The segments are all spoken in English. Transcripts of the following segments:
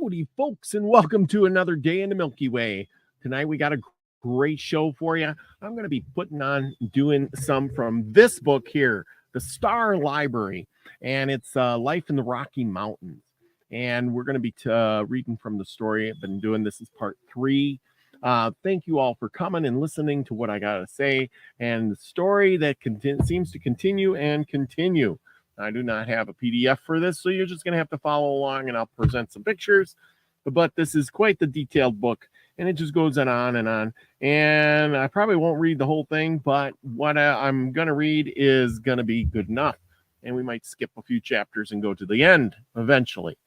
Howdy, folks, and welcome to another day in the Milky Way. Tonight we got a great show for you. I'm going to be doing some from this book here, The Star Library, and it's Life in the Rocky Mountains. And we're going to be reading from the story. I've been doing this as part 3. Thank you all for coming and listening to what I got to say, and the story that seems to continue and continue. I do not have a PDF for this, so you're just going to have to follow along, and I'll present some pictures. But this is quite the detailed book, and it just goes on and on. And I probably won't read the whole thing, but what I'm going to read is going to be good enough. And we might skip a few chapters and go to the end eventually.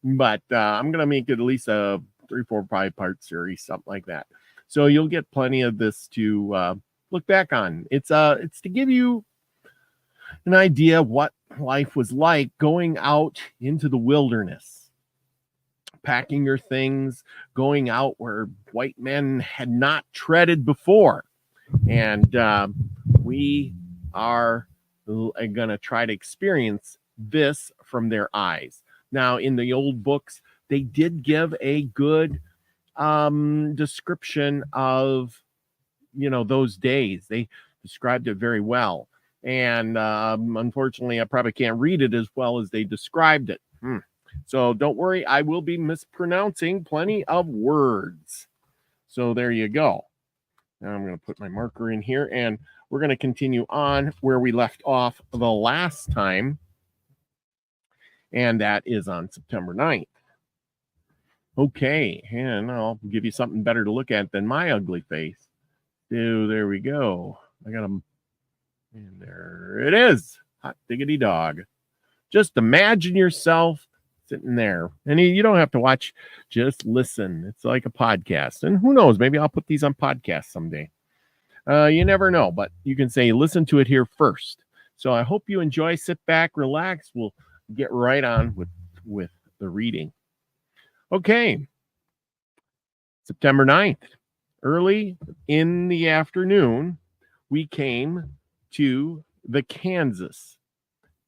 But I'm going to make it at least a 3, 4, 5-part series, something like that. So you'll get plenty of this to look back on. It's to give you an idea of what life was like going out into the wilderness, packing your things, going out where white men had not treaded before. And we are going to try to experience this from their eyes. Now, in the old books, they did give a good description of, those days. They described it very well. And unfortunately, I probably can't read it as well as they described it. So don't worry, I will be mispronouncing plenty of words. So there you go. Now I'm going to put my marker in here, and we're going to continue on where we left off the last time. And that is on September 9th. Okay, and I'll give you something better to look at than my ugly face. So there we go. I got them. And there it is. Hot diggity dog. Just imagine yourself sitting there. And you don't have to watch. Just listen. It's like a podcast. And who knows? Maybe I'll put these on podcasts someday. You never know. But you can say, listen to it here first. So I hope you enjoy. Sit back, relax. We'll get right on with the reading. Okay. September 9th. Early in the afternoon, we came to the Kansas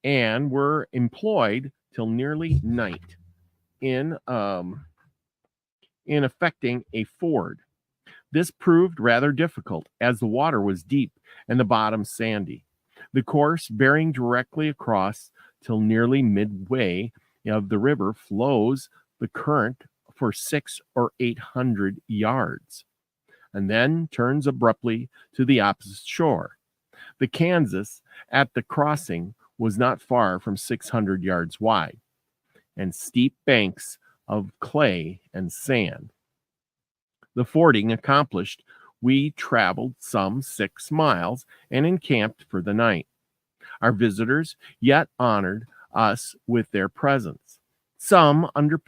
and were employed till nearly night in effecting a ford. This proved rather difficult as the water was deep and the bottom sandy. The course bearing directly across till nearly midway of the river flows the current for 600 or 800 yards and then turns abruptly to the opposite shore. The Kansas at the crossing was not far from 600 yards wide, and steep banks of clay and sand. The fording accomplished, we traveled some 6 miles and encamped for the night. Our visitors yet honored us with their presence, some under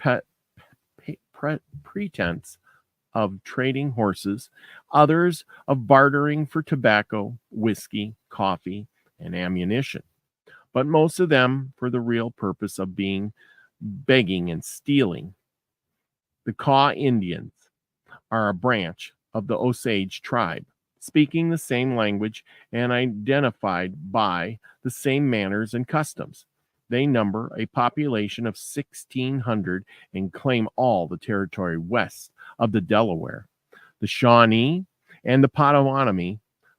pretense of trading horses, others of bartering for tobacco, whiskey, coffee, and ammunition, but most of them for the real purpose of begging and stealing. The Kaw Indians are a branch of the Osage tribe, speaking the same language and identified by the same manners and customs. They number a population of 1,600 and claim all the territory west of the Delaware, the Shawnee, and the Potawatomi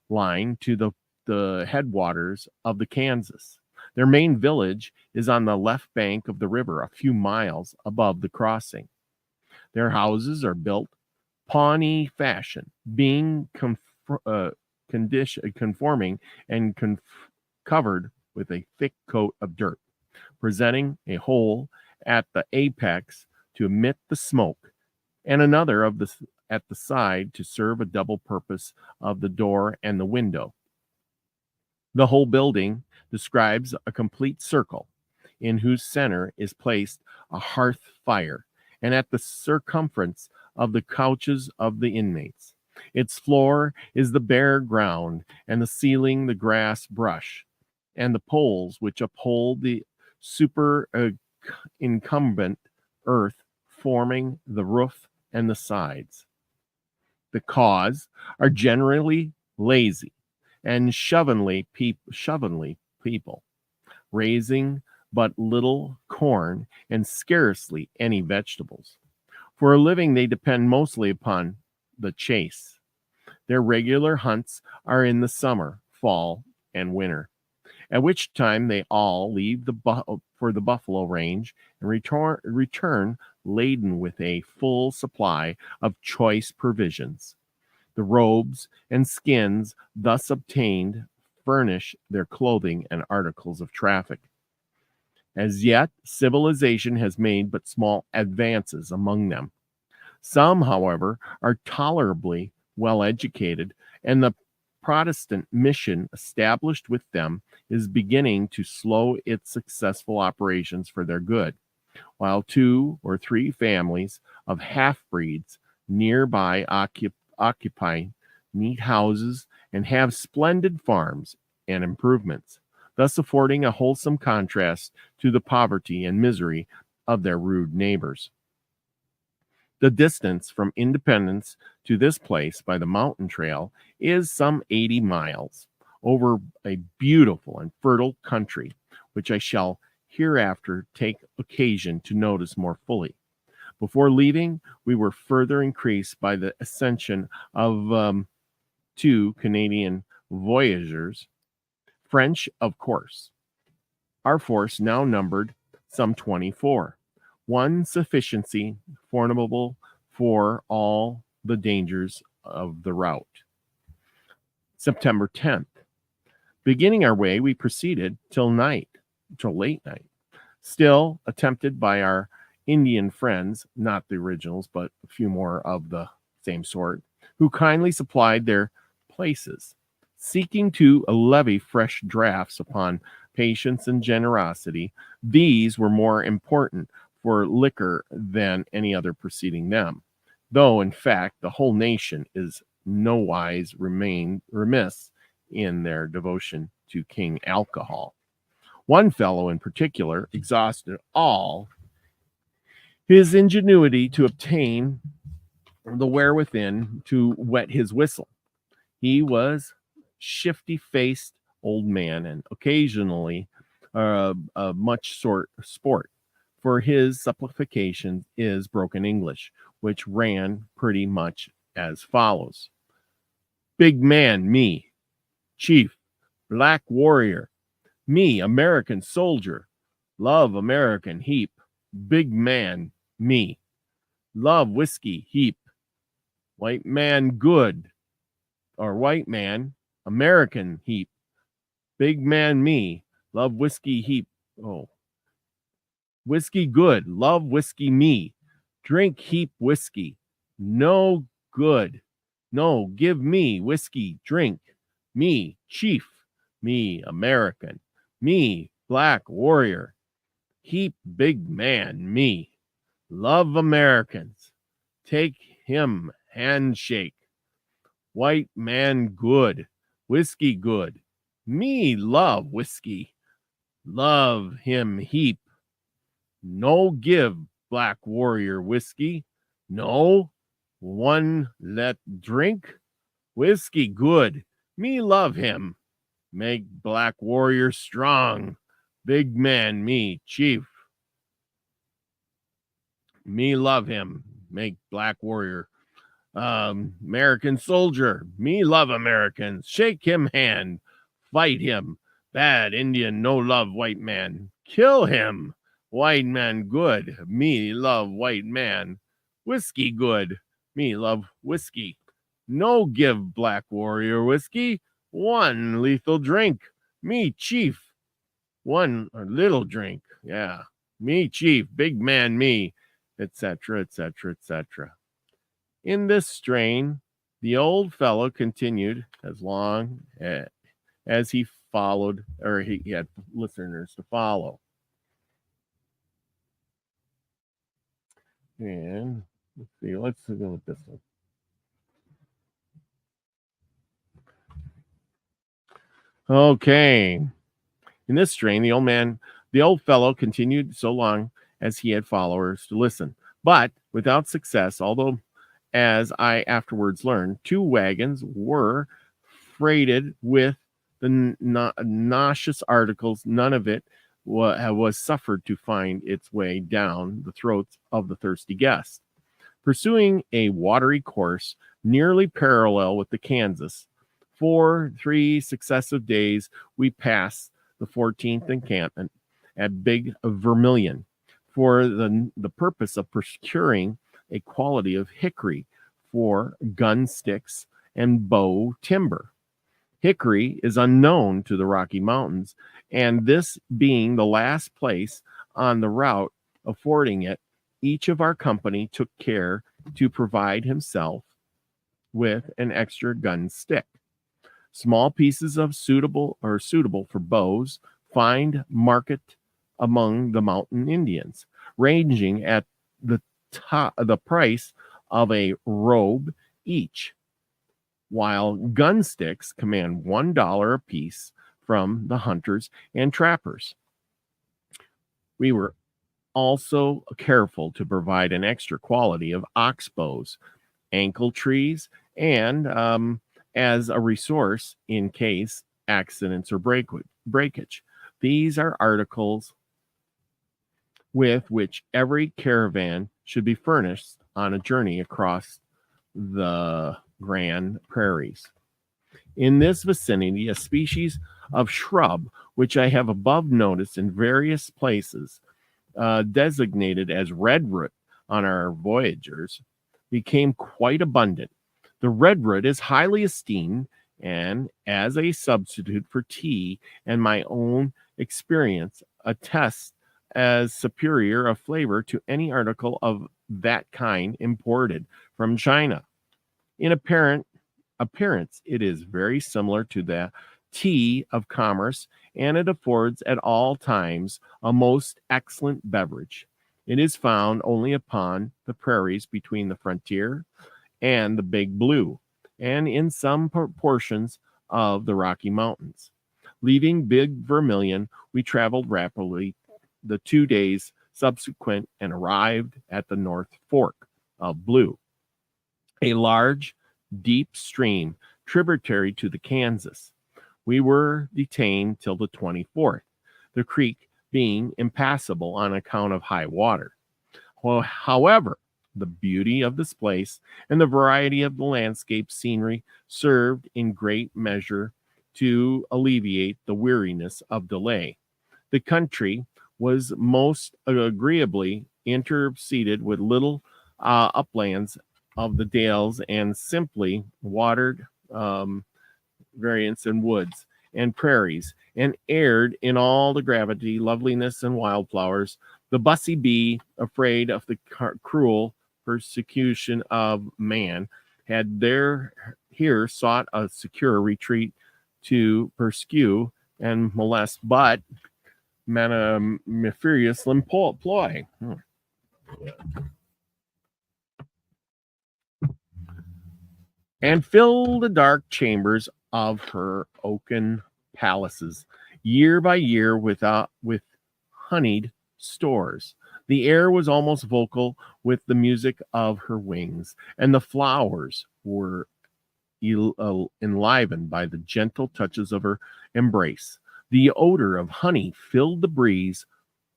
line to the headwaters of the Kansas. Their main village is on the left bank of the river, a few miles above the crossing. Their houses are built Pawnee fashion, being conforming and covered with a thick coat of dirt, presenting a hole at the apex to emit the smoke, and another at the side to serve a double purpose of the door and the window. The whole building describes a complete circle, in whose center is placed a hearth fire, and at the circumference of the couches of the inmates. Its floor is the bare ground, and the ceiling the grass brush, and the poles which uphold the incumbent earth forming the roof and the sides. The Kaws are generally lazy and slovenly people, raising but little corn and scarcely any vegetables. For a living, they depend mostly upon the chase. Their regular hunts are in the summer, fall, and winter, at which time they all leave for the buffalo range and return laden with a full supply of choice provisions. The robes and skins thus obtained furnish their clothing and articles of traffic. As yet, civilization has made but small advances among them. Some, however, are tolerably well educated, and the Protestant mission established with them is beginning to slow its successful operations for their good, while 2 or 3 families of half-breeds nearby occupy neat houses and have splendid farms and improvements, thus affording a wholesome contrast to the poverty and misery of their rude neighbors. The distance from Independence to this place by the mountain trail is some 80 miles over a beautiful and fertile country, which I shall hereafter take occasion to notice more fully. Before leaving, we were further increased by the ascension of 2 Canadian voyageurs, French, of course. Our force now numbered some 24, one sufficiency formidable for all the dangers of the route. September 10th. Beginning our way, we proceeded till late night, still attempted by our Indian friends, not the originals, but a few more of the same sort, who kindly supplied their places, seeking to levy fresh drafts upon patience and generosity. These were more important for liquor than any other preceding them, though in fact the whole nation is nowise remiss in their devotion to King Alcohol. One fellow in particular exhausted all his ingenuity to obtain the wherewithin to wet his whistle. He was shifty-faced old man, and occasionally much sport, for his supplication is broken English, which ran pretty much as follows: Big man, me, chief, black warrior, me, American soldier, love American heap, big man, me, love whiskey heap, white man good, or white man, American heap, big man me, love whiskey heap, whiskey good, love whiskey me, drink heap whiskey, no good, no, give me whiskey, drink, me, chief, me, American, me, black warrior, heap big man, me, love Americans, take him handshake, white man good, whiskey good, me love whiskey, love him heap, no give black warrior whiskey, no, one let drink, whiskey good, me love him, make black warrior strong, big man me, chief, me love him, make black warrior, American soldier, me love Americans, shake him hand, fight him, bad Indian no love white man, kill him, white man good, me love white man, whiskey good, me love whiskey, no give black warrior whiskey, one lethal drink, me chief, one little drink, yeah, me chief, big man me, etc., etc., etc. In this strain, the old fellow continued as long as he followed, or he had listeners to follow. And let's see, let's go with this one. Okay. In this strain, the old fellow continued so long as he had followers to listen, but without success, although, as I afterwards learned, 2 wagons were freighted with the nauseous articles. None of it was suffered to find its way down the throats of the thirsty guests. Pursuing a watery course nearly parallel with the Kansas, for 3 successive days we passed the 14th encampment at Big Vermilion for the purpose of procuring a quality of hickory for gun sticks and bow timber. Hickory is unknown to the Rocky Mountains, and this being the last place on the route affording it, each of our company took care to provide himself with an extra gun stick. Small pieces of suitable for bows find market among the mountain Indians, ranging at the price of a robe each, while gun sticks command $1 a piece from the hunters and trappers. We were also careful to provide an extra quality of ox bows, ankle trees, and as a resource in case accidents or breakage. These are articles with which every caravan should be furnished on a journey across the Grand Prairies. In this vicinity, a species of shrub, which I have above noticed in various places, designated as redroot on our voyagers, became quite abundant. The redroot is highly esteemed, and as a substitute for tea, and my own experience attests as superior of flavor to any article of that kind imported from China. In appearance, it is very similar to the tea of commerce, and it affords at all times a most excellent beverage. It is found only upon the prairies between the frontier and the Big Blue, and in some portions of the Rocky Mountains. Leaving Big Vermilion, we traveled rapidly the 2 days subsequent and arrived at the North Fork of Blue, a large, deep stream tributary to the Kansas. We were detained till the 24th, the creek being impassable on account of high water. Well, however, the beauty of this place and the variety of the landscape scenery served in great measure to alleviate the weariness of delay. The country was most agreeably interseeded with little uplands of the dales and simply watered variants and woods and prairies, and aired in all the gravity, loveliness, and wildflowers. The bussy bee, afraid of the cruel persecution of man, had here sought a secure retreat to pursue and molest, but nefarious employ. And fill the dark chambers of her oaken palaces, year by year, with honeyed stores. The air was almost vocal with the music of her wings, and the flowers were enlivened by the gentle touches of her embrace. The odor of honey filled the breeze,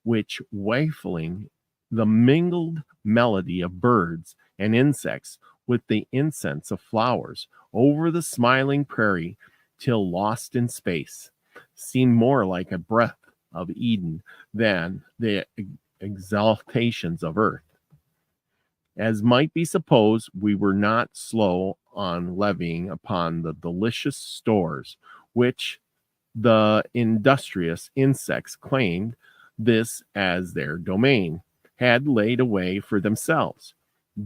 which, wafting the mingled melody of birds and insects with the incense of flowers over the smiling prairie till lost in space, seemed more like a breath of Eden than the exaltations of earth. As might be supposed, we were not slow on levying upon the delicious stores which the industrious insects claimed this as their domain, had laid away for themselves.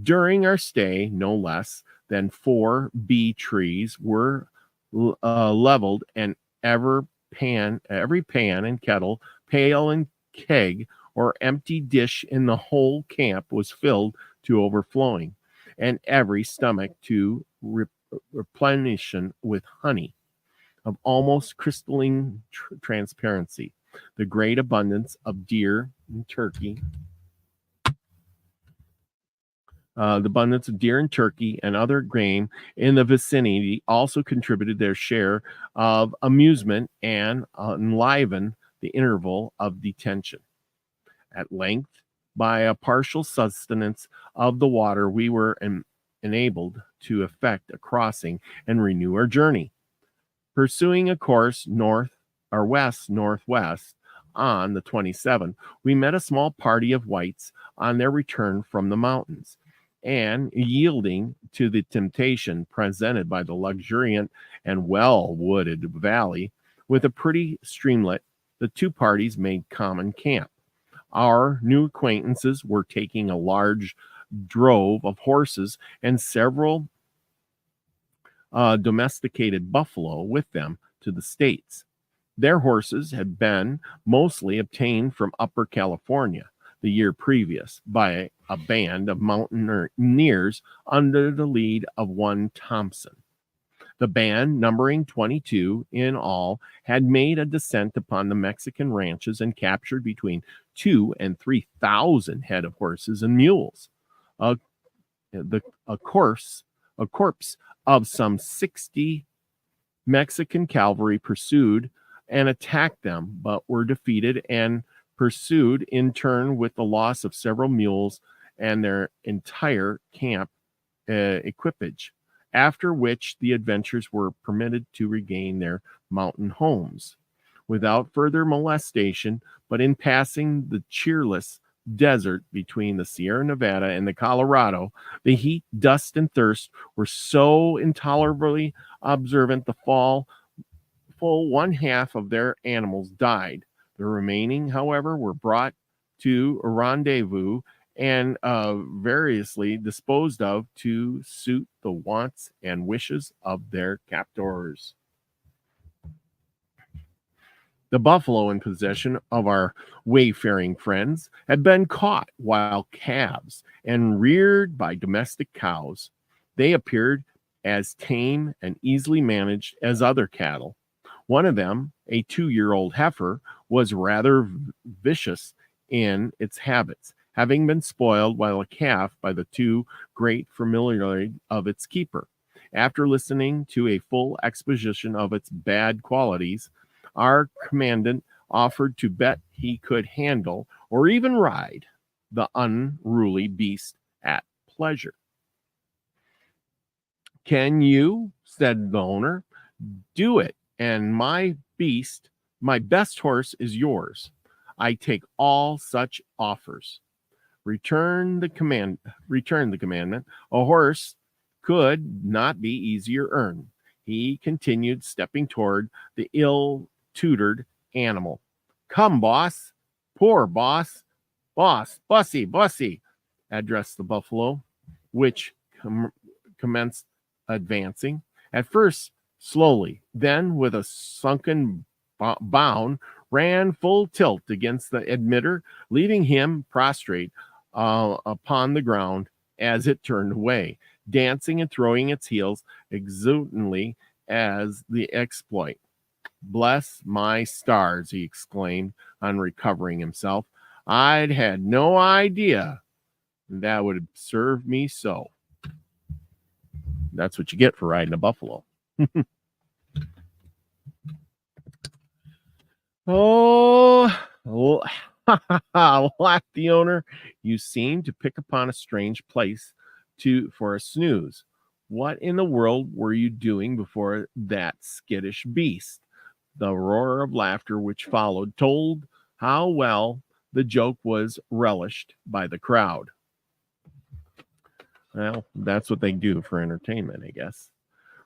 During our stay, no less than 4 bee trees were leveled, and every pan and kettle, pail and keg, or empty dish in the whole camp was filled to overflowing, and every stomach to replenishing with honey of almost crystalline transparency. The great abundance of deer and turkey, and other game in the vicinity also contributed their share of amusement and enlivened the interval of detention. At length, By a partial sustenance of the water, we were enabled to effect a crossing and renew our journey. Pursuing a course north or west northwest on the 27th, we met a small party of whites on their return from the mountains, and yielding to the temptation presented by the luxuriant and well-wooded valley with a pretty streamlet, the two parties made common camp. Our new acquaintances were taking a large drove of horses and several domesticated buffalo with them to the States. Their horses had been mostly obtained from Upper California the year previous by a band of mountaineers under the lead of one Thompson. The band, numbering 22 in all, had made a descent upon the Mexican ranches and captured between 2,000 and 3,000 head of horses and mules. A corpse of some 60 Mexican cavalry pursued and attacked them, but were defeated and pursued in turn with the loss of several mules and their entire camp equipage, after which the adventurers were permitted to regain their mountain homes without further molestation, but in passing the cheerless desert between the Sierra Nevada and the Colorado, the heat, dust, and thirst were so intolerably observant the full one half of their animals died. The remaining, however, were brought to a rendezvous and variously disposed of to suit the wants and wishes of their captors. The buffalo in possession of our wayfaring friends had been caught wild calves and reared by domestic cows. They appeared as tame and easily managed as other cattle. One of them, a 2-year-old heifer, was rather vicious in its habits, having been spoiled while a calf by the too great familiarity of its keeper. After listening to a full exposition of its bad qualities, our commandant offered to bet he could handle or even ride the unruly beast at pleasure. "Can you?" said the owner. "Do it, and my best horse is yours. I take all such offers." Returned the commandant. "A horse could not be easier earned." He continued, stepping toward the ill-tutored animal. "Come, boss. Poor boss. Bussy," addressed the buffalo, which commenced advancing, at first slowly, then with a sunken bound, ran full tilt against the admitter, leaving him prostrate upon the ground as it turned away, dancing and throwing its heels exultantly as the exploit. "Bless my stars," he exclaimed on recovering himself. "I'd had no idea that would serve me so." That's what you get for riding a buffalo. "Oh, laughed the owner. "You seem to pick upon a strange place for a snooze. What in the world were you doing before that skittish beast?" The roar of laughter which followed told how well the joke was relished by the crowd. Well, that's what they do for entertainment, I guess.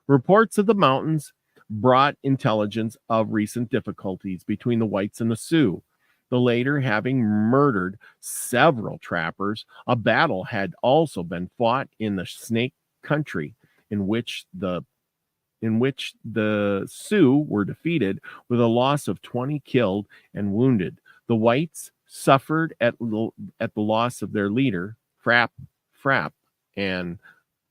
Reports of the mountains brought intelligence of recent difficulties between the whites and the Sioux. The latter having murdered several trappers, a battle had also been fought in the Snake country, in which the Sioux were defeated with a loss of 20 killed and wounded. The whites suffered at the loss of their leader, Frapp, and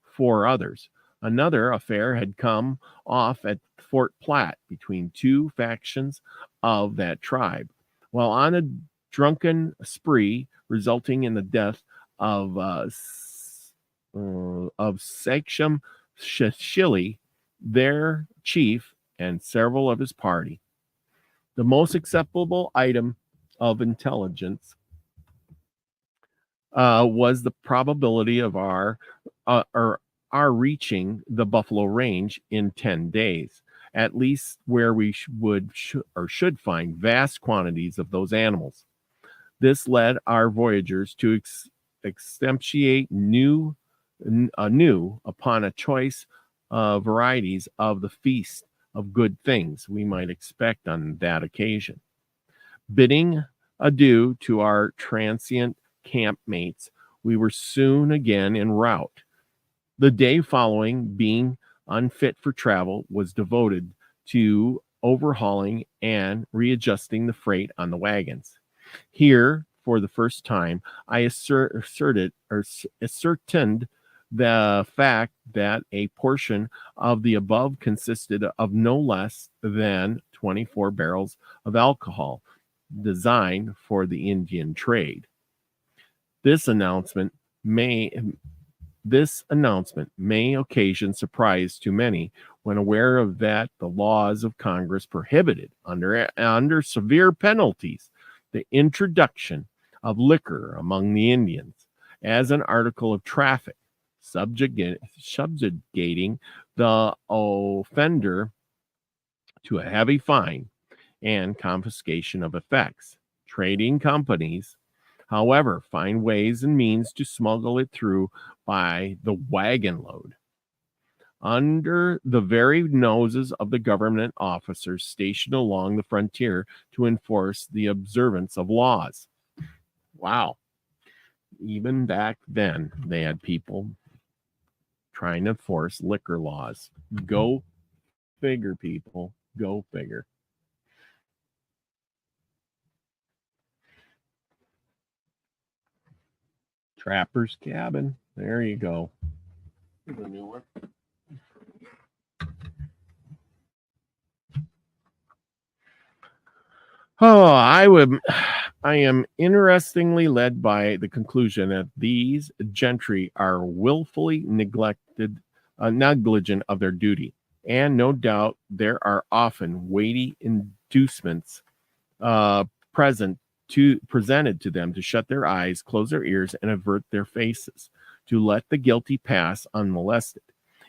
4 others. Another affair had come off at Fort Platte between 2 factions of that tribe, while on a drunken spree resulting in the death of Sachem Shishili, their chief, and several of his party. The most acceptable item of intelligence was the probability of our reaching the Buffalo Range in 10 days, at least where we should find vast quantities of those animals. This led our voyagers to extempiate anew upon a choice varieties of the feast of good things we might expect on that occasion. Bidding adieu to our transient campmates, we were soon again en route. The day following, being unfit for travel, was devoted to overhauling and readjusting the freight on the wagons. Here, for the first time, I ascertained the fact that a portion of the above consisted of no less than 24 barrels of alcohol designed for the Indian trade. This announcement may occasion surprise to many when aware of that the laws of Congress prohibited under severe penalties the introduction of liquor among the Indians as an article of traffic, subjugating the offender to a heavy fine and confiscation of effects. Trading companies, however, find ways and means to smuggle it through by the wagon load under the very noses of the government officers stationed along the frontier to enforce the observance of laws. Wow. Even back then, they had people trying to enforce liquor laws. Go figure, people. Go figure. Trapper's Cabin. There you go. Here's a new one. Oh, I am interestingly led by the conclusion that these gentry are willfully negligent of their duty, and no doubt there are often weighty inducements presented to them to shut their eyes, close their ears, and avert their faces, to let the guilty pass unmolested.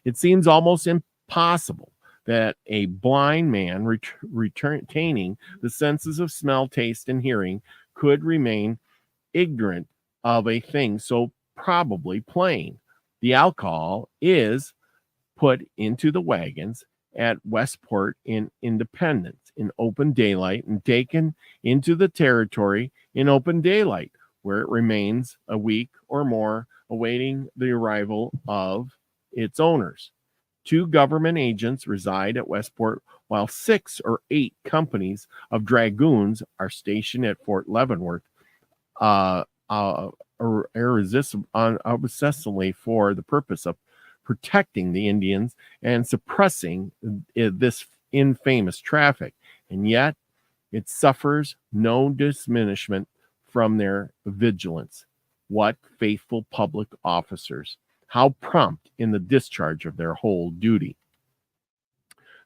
It seems almost impossible that a blind man retaining the senses of smell, taste, and hearing could remain ignorant of a thing so probably plain. The alcohol is put into the wagons at Westport in Independence in open daylight and taken into the territory in open daylight, where it remains a week or more awaiting the arrival of its owners. 2 government agents reside at Westport, while 6 or 8 companies of dragoons are stationed at Fort Leavenworth, irresistibly for the purpose of protecting the Indians and suppressing this infamous traffic. And yet, it suffers no diminishment from their vigilance. What faithful public officers! How prompt in the discharge of their whole duty.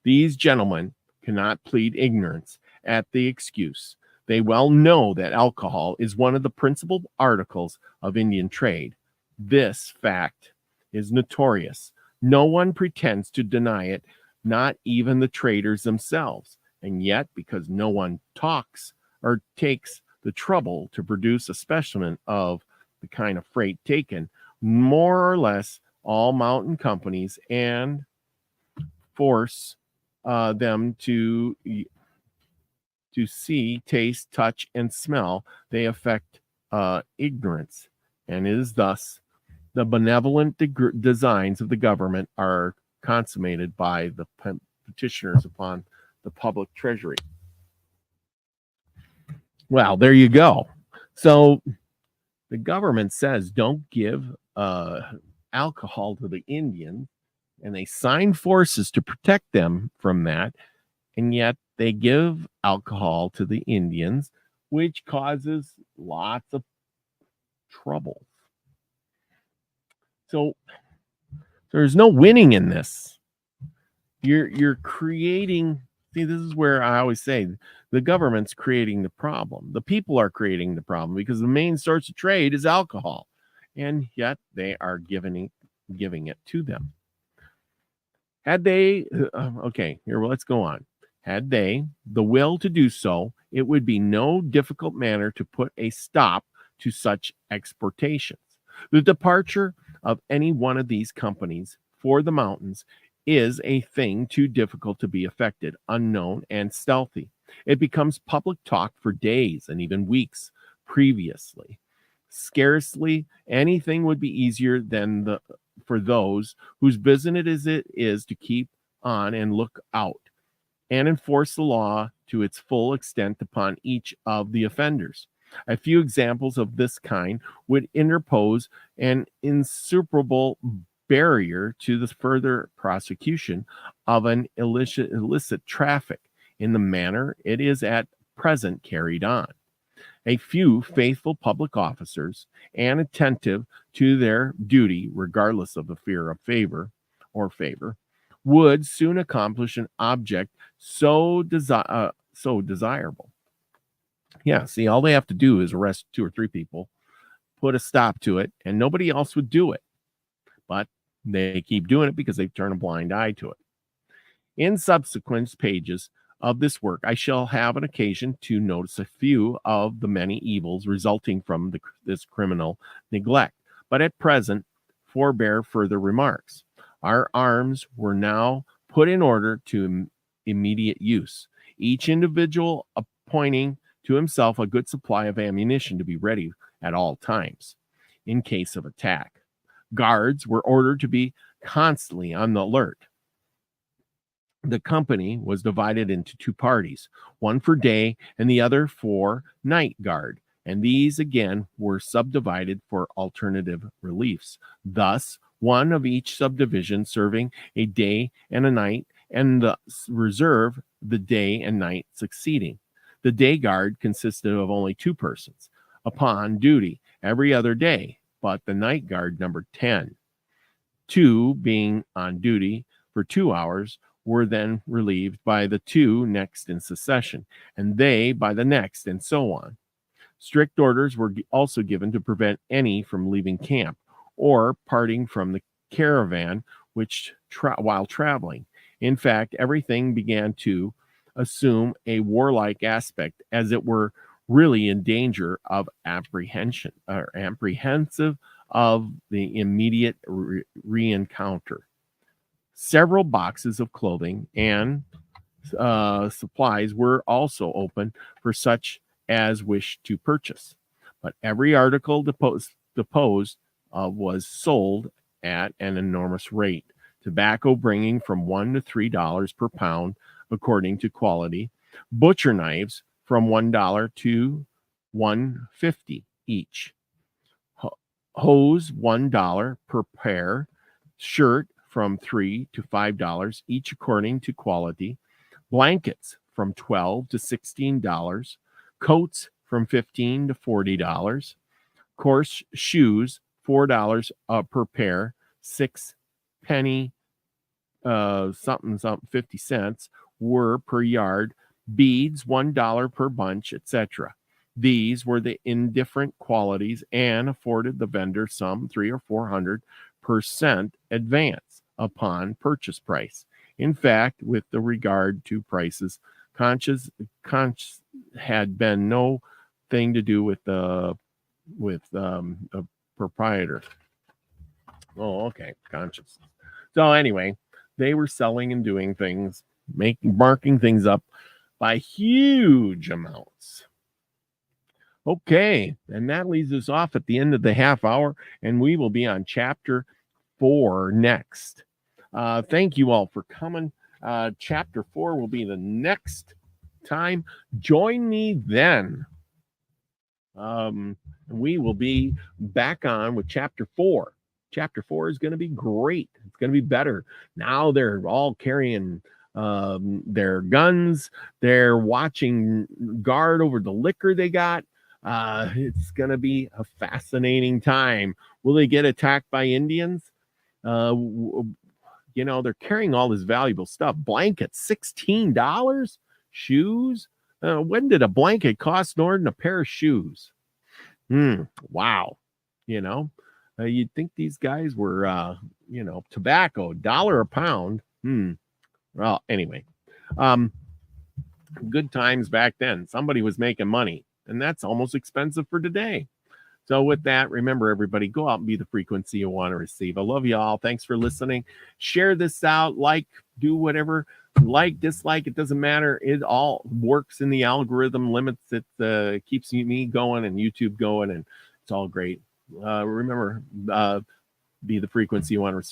These gentlemen cannot plead ignorance at the excuse. They well know that alcohol is one of the principal articles of Indian trade. This fact is notorious. No one pretends to deny it, not even the traders themselves. And yet, because no one talks or takes the trouble to produce a specimen of the kind of freight taken, more or less all mountain companies and force them to see, taste, touch, and smell, they affect ignorance, and is thus the benevolent designs of the government are consummated by the petitioners upon the public treasury. Well, there you go. So the government says don't give alcohol to the Indians, and they sign forces to protect them from that, and yet they give alcohol to the Indians, which causes lots of trouble. So there's no winning in this. You're creating See, this is where I always say the government's creating the problem. The people are creating the problem because the main source of trade is alcohol, and yet they are giving it to them. Had they, okay, here, well, let's go on. Had they the will to do so, it would be no difficult matter to put a stop to such exportations. The departure of any one of these companies for the mountains is a thing too difficult to be effected, unknown, and stealthy. It becomes public talk for days and even weeks previously. Scarcely anything would be easier than for those whose business it is to keep on and look out and enforce the law to its full extent upon each of the offenders. A few examples of this kind would interpose an insuperable barrier to the further prosecution of an illicit traffic in the manner it is at present carried on. A few faithful public officers and attentive to their duty, regardless of the fear of favor, would soon accomplish an object so desirable. Yeah, see, all they have to do is arrest 2 or 3 people, put a stop to it, and nobody else would do it. But they keep doing it because they've turned a blind eye to it. In subsequent pages of this work, I shall have an occasion to notice a few of the many evils resulting from this criminal neglect, but at present forbear further remarks. Our arms were now put in order to immediate use, each individual appointing to himself a good supply of ammunition to be ready at all times in case of attack. Guards were ordered to be constantly on the alert. The company was divided into 2 parties, one for day and the other for night guard, and these again were subdivided for alternative reliefs. Thus, one of each subdivision serving a day and a night, and the reserve the day and night succeeding. The day guard consisted of only 2 persons upon duty every other day, but the night guard numbered 10. 2 being on duty for 2 hours were then relieved by the 2 next in succession, and they by the next, and so on. Strict orders were also given to prevent any from leaving camp or parting from the caravan while traveling. In fact, everything began to assume a warlike aspect, as it were really in danger of apprehensive of the immediate re-encounter. Several boxes of clothing and supplies were also open for such as wished to purchase, but every article deposed was sold at an enormous rate. Tobacco bringing from $1 to $3 per pound, according to quality. Butcher knives from $1 to $1.50 each. Hose $1 per pair. Shirt from $3 to $5 each, according to quality. Blankets from $12 to $16. Coats from $15 to $40. Coarse shoes $4 per pair. 6 penny something 50 cents were per yard. Beads $1 per bunch, etc. These were the indifferent qualities and afforded the vendor some 300 or 400% advance upon purchase price. In fact, with the regard to prices, conscience had been no thing to do with a proprietor. Oh, okay, conscience. So anyway, they were selling and doing things, marking things up by huge amounts. Okay, and that leaves us off at the end of the half hour, and we will be on chapter 4 next. Thank you all for coming. Chapter 4 will be the next time. Join me then. We will be back on with chapter 4. Chapter 4 is going to be great. It's going to be better. Now they're all carrying their guns. They're watching guard over the liquor they got. It's going to be a fascinating time. Will they get attacked by Indians? they're carrying all this valuable stuff. Blankets, $16. Shoes. When did a blanket cost more than a pair of shoes? Wow. You'd think these guys were, tobacco, $1 a pound. Well, anyway, good times back then. Somebody was making money, and that's almost expensive for today. So with that, remember, everybody, go out and be the frequency you want to receive. I love you all. Thanks for listening. Share this out, do whatever, dislike, it doesn't matter. It all works in the algorithm limits. It keeps me going and YouTube going, and it's all great. Remember, be the frequency you want to receive.